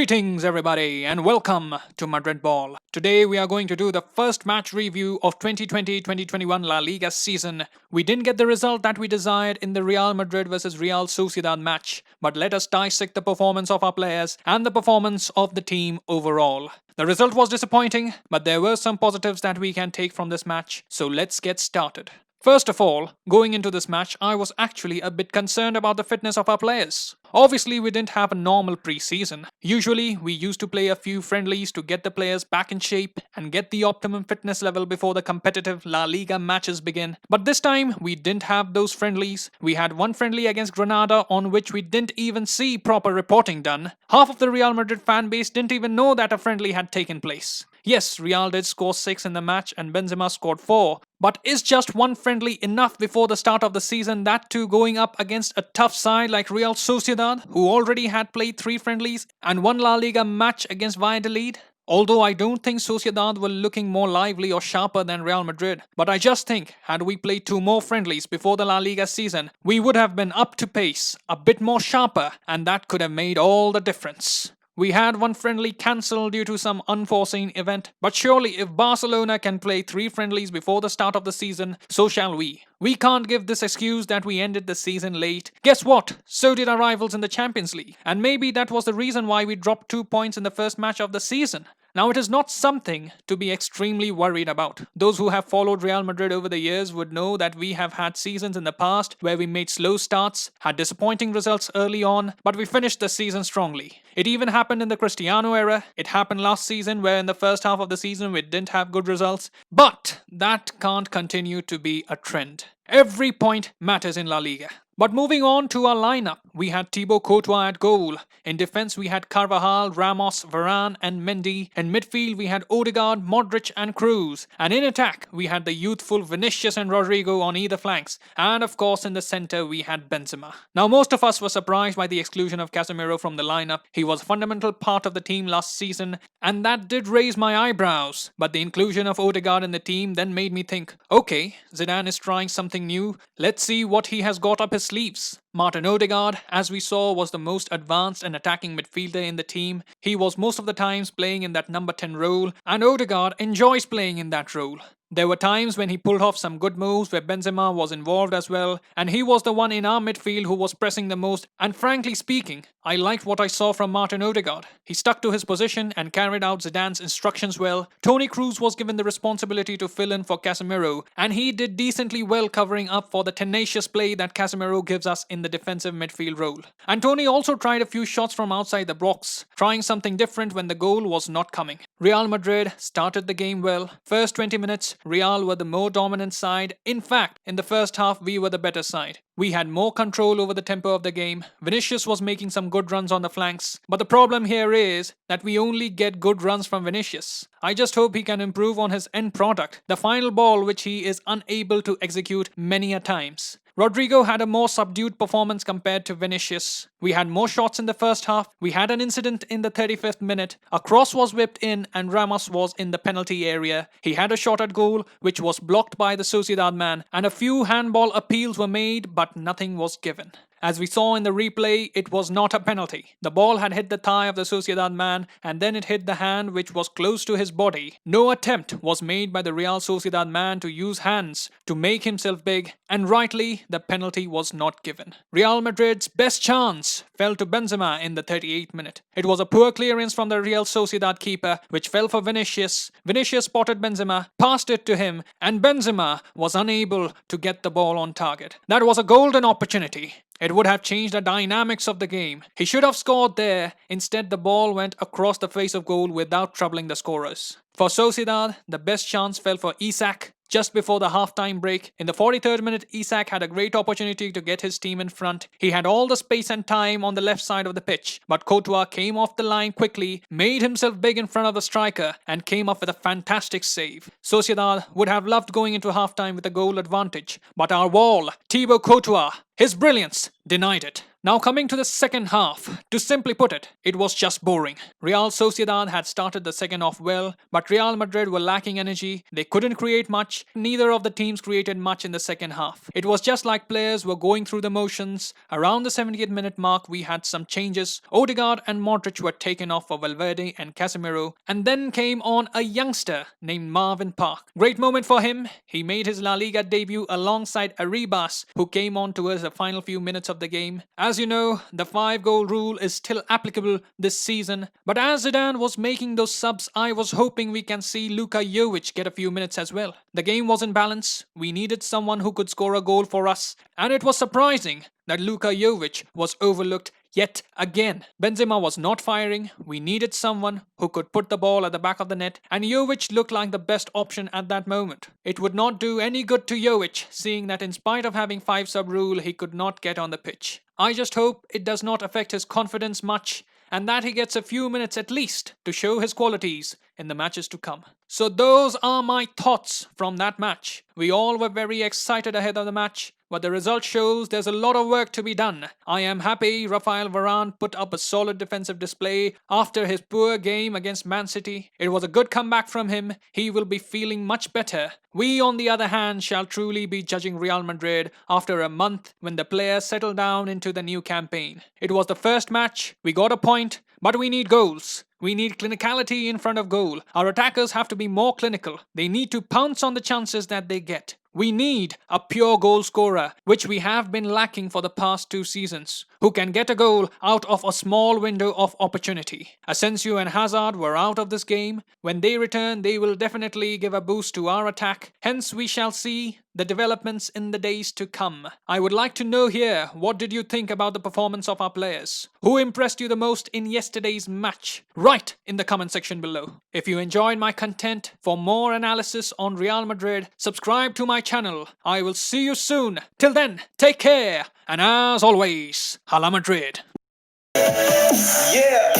Greetings everybody and welcome to Madrid Ball. Today we are going to do the first match review of 2020-2021 La Liga season. We didn't get the result that we desired in the Real Madrid versus Real Sociedad match, but let us dissect the performance of our players and the performance of the team overall. The result was disappointing, but there were some positives that we can take from this match, so let's get started. First of all, going into this match, I was actually a bit concerned about the fitness of our players. Obviously, we didn't have a normal pre-season. Usually, we used to play a few friendlies to get the players back in shape and get the optimum fitness level before the competitive La Liga matches begin. But this time, we didn't have those friendlies. We had one friendly against Granada on which we didn't even see proper reporting done. Half of the Real Madrid fan base didn't even know that a friendly had taken place. Yes, Real did score 6 in the match and Benzema scored 4. But is just one friendly enough before the start of the season, that too going up against a tough side like Real Sociedad, who already had played 3 friendlies and one La Liga match against Valladolid? Although I don't think Sociedad were looking more lively or sharper than Real Madrid, but I just think had we played 2 more friendlies before the La Liga season, we would have been up to pace, a bit more sharper, and that could have made all the difference. We had one friendly cancelled due to some unforeseen event, but surely if Barcelona can play 3 friendlies before the start of the season, so shall we. We can't give this excuse that we ended the season late. Guess what? So did our rivals in the Champions League, and maybe that was the reason why we dropped 2 points in the first match of the season. Now, it is not something to be extremely worried about. Those who have followed Real Madrid over the years would know that we have had seasons in the past where we made slow starts, had disappointing results early on, but we finished the season strongly. It even happened in the Cristiano era. It happened last season where in the first half of the season we didn't have good results. But that can't continue to be a trend. Every point matters in La Liga. But moving on to our lineup, we had Thibaut Courtois at goal. In defense, we had Carvajal, Ramos, Varane and Mendy. In midfield, we had Odegaard, Modric and Kroos. And in attack, we had the youthful Vinicius and Rodrigo on either flanks. And of course, in the center, we had Benzema. Now, most of us were surprised by the exclusion of Casemiro from the lineup. He was a fundamental part of the team last season, and that did raise my eyebrows. But the inclusion of Odegaard in the team then made me think, okay, Zidane is trying something new. Let's see what he has got up his sleeves. Martin Odegaard, as we saw, was the most advanced and attacking midfielder in the team. He was most of the times playing in that number 10 role, and Odegaard enjoys playing in that role. There were times when he pulled off some good moves where Benzema was involved as well, and he was the one in our midfield who was pressing the most, and frankly speaking, I liked what I saw from Martin Odegaard. He stuck to his position and carried out Zidane's instructions well. Toni Kroos was given the responsibility to fill in for Casemiro, and he did decently well covering up for the tenacious play that Casemiro gives us in the defensive midfield role. And Toni also tried a few shots from outside the box, trying something different when the goal was not coming. Real Madrid started the game well. First 20 minutes, Real were the more dominant side. In fact, in the first half, we were the better side. We had more control over the tempo of the game. Vinicius was making some good runs on the flanks. But the problem here is that we only get good runs from Vinicius. I just hope he can improve on his end product, the final ball which he is unable to execute many a times. Rodrigo had a more subdued performance compared to Vinicius. We had more shots in the first half. We had an incident in the 35th minute. A cross was whipped in and Ramos was in the penalty area. He had a shot at goal which was blocked by the Sociedad man, and a few handball appeals were made but nothing was given. As we saw in the replay, it was not a penalty. The ball had hit the thigh of the Sociedad man and then it hit the hand which was close to his body. No attempt was made by the Real Sociedad man to use hands to make himself big, and rightly, the penalty was not given. Real Madrid's best chance fell to Benzema in the 38th minute. It was a poor clearance from the Real Sociedad keeper which fell for Vinicius. Vinicius spotted Benzema, passed it to him, and Benzema was unable to get the ball on target. That was a golden opportunity. It would have changed the dynamics of the game. He should have scored there. Instead, the ball went across the face of goal without troubling the scorers. For Sociedad, the best chance fell for Isak just before the halftime break. In the 43rd minute, Isak had a great opportunity to get his team in front. He had all the space and time on the left side of the pitch, but Courtois came off the line quickly, made himself big in front of the striker, and came up with a fantastic save. Sociedad would have loved going into halftime with a goal advantage, but our wall, Thibaut Courtois, his brilliance, denied it. Now coming to the second half, to simply put it, it was just boring. Real Sociedad had started the second half well, but Real Madrid were lacking energy, they couldn't create much, neither of the teams created much in the second half. It was just like players were going through the motions. Around the 70th minute mark we had some changes. Odegaard and Modric were taken off for Valverde and Casemiro, and then came on a youngster named Marvin Park. Great moment for him. He made his La Liga debut alongside Arribas, who came on towards the final few minutes of the game. As you know, the 5-goal rule is still applicable this season, but as Zidane was making those subs, I was hoping we can see Luka Jovic get a few minutes as well. The game was in balance. We needed someone who could score a goal for us, and it was surprising that Luka Jovic was overlooked yet again. Benzema was not firing. We needed someone who could put the ball at the back of the net, and Jovic looked like the best option at that moment. It would not do any good to Jovic, seeing that in spite of having 5-sub rule, he could not get on the pitch. I just hope it does not affect his confidence much, and that he gets a few minutes at least to show his qualities in the matches to come. So those are my thoughts from that match. We all were very excited ahead of the match, but the result shows there's a lot of work to be done. I am happy Rafael Varane put up a solid defensive display after his poor game against Man City. It was a good comeback from him. He will be feeling much better. We, on the other hand, shall truly be judging Real Madrid after a month when the players settle down into the new campaign. It was the first match. We got a point, but we need goals. We need clinicality in front of goal. Our attackers have to be more clinical. They need to pounce on the chances that they get. We need a pure goal scorer, which we have been lacking for the past 2 seasons, who can get a goal out of a small window of opportunity. Asensio and Hazard were out of this game. When they return, they will definitely give a boost to our attack. Hence, we shall see the developments in the days to come. I would like to know here, what did you think about the performance of our players? Who impressed you the most in yesterday's match? Write in the comment section below. If you enjoyed my content, for more analysis on Real Madrid, subscribe to my channel. I will see you soon. Till then, take care. And as always, Hala Madrid. Yeah.